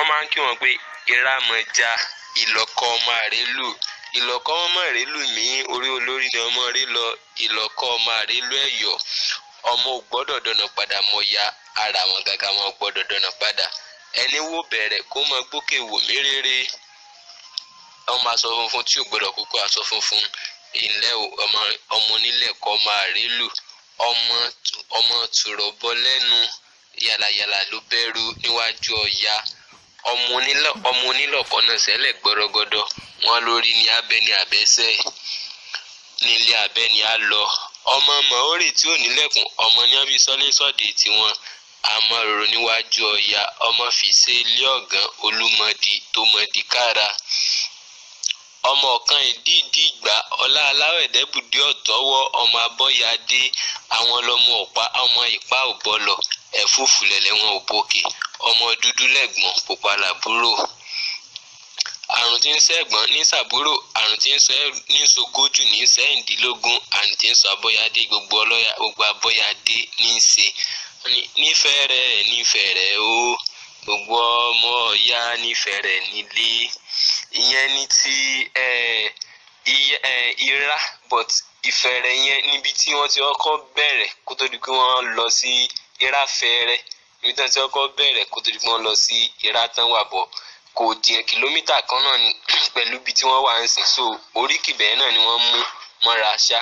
wọ́n máa ń kí wọn pé ìrámọ̀já ìlọ́kọ ọmọ àrélù, ìlọ́kọ ọmọ àrélù mí orí olórí ni ọmọ rẹ lọ, ìlọ́kọ ọmọ àrélù ẹ̀yọ̀, ọmọ ò gbọ́dọ̀ dọ̀nà padà mọ̀ ya ara wọn gàgà wọn ò gbọ́dọ̀ dọ̀nà padà, ẹni wò bẹ̀rẹ̀ kó mọ gbókè wò mí rere, ọmọ aṣọ funfun tí ò gbọ́dọ̀ kókó aṣọ funfun, ilẹ̀ ọmọ onílẹ̀ kọ́ ọmọ àrélù, ọmọ tùrọ̀ bọ́ lẹ́nu yàlàyàlà ló bẹ̀rù níwájú ọ̀ya, ọmọ onílọ̀kọ́ náà sẹ́lẹ̀ gbọ́rọ́gọ́dọ̀ wọn lórí ní abẹ́ ní abẹ́sẹ̀ nílé abẹ́ ní á lọ, ọmọ mọ̀ọ́rè tí ò nílẹ̀kùn ọmọ ní ọbí sọ́lé sọ́dẹ tiwọn, àmọ́ rorò níwájú ọ̀ya, ọmọ fìṣe ilé ọ̀gán olúmọdì tó mọdì kára, ọmọ ọ̀kan ìdíìdí ìgbà ọlá aláwẹ̀dẹ́bùdé ọ̀tọ́wọ́ ọmọ abọ́yadé, àwọn ọlọ́mọ ọ̀pá ọmọ ìpá òbọ̀lọ̀ ẹ̀fúùfù lẹ̀lẹ̀ wọn ò bòkè, ọmọ dúdú lẹ́gbọ̀n pupa làbúrò, àrùn tí ń ṣẹ̀gbọ́n ní sàbúrò, àrùn tí ń ṣe ní sogójù ní sẹ́yìndínlógún, àrùn tí ń sọ abọ́yadé gbogbo abọ́yadé ní í ṣe, nífẹ̀ẹ́ rẹ̀ o gbogbo ọmọ ọ̀ya nífẹ̀ẹ́ rẹ̀ nílé, ìyẹn ní ti ìrá, but ìfẹ̀rẹ̀ yẹn níbi tí wọ́n ti kọ́kọ́ bẹ̀rẹ̀ kó tó di pé wọ́n lọ sí ìrá fẹ́rẹ́, níbi tí wọ́n ti kọ́kọ́ bẹ̀rẹ̀ kó tó di pé wọ́n lọ sí ìrá tán wà bọ̀, kò jìnnà kìlómítà kan náà ni pẹ̀lú ibi tí wọ́n wà ń sìn, so oríkì bẹ́ẹ̀ náà ni wọ́n mú mọ́ra ṣá.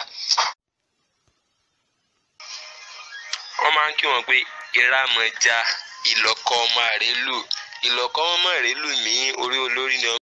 wọ́n máa ń kí wọn pé ìrámọ̀já ìlọ́kọ ọmọ àrélù, ìlọ́kọ ọmọ àrélù mí orí olórí ni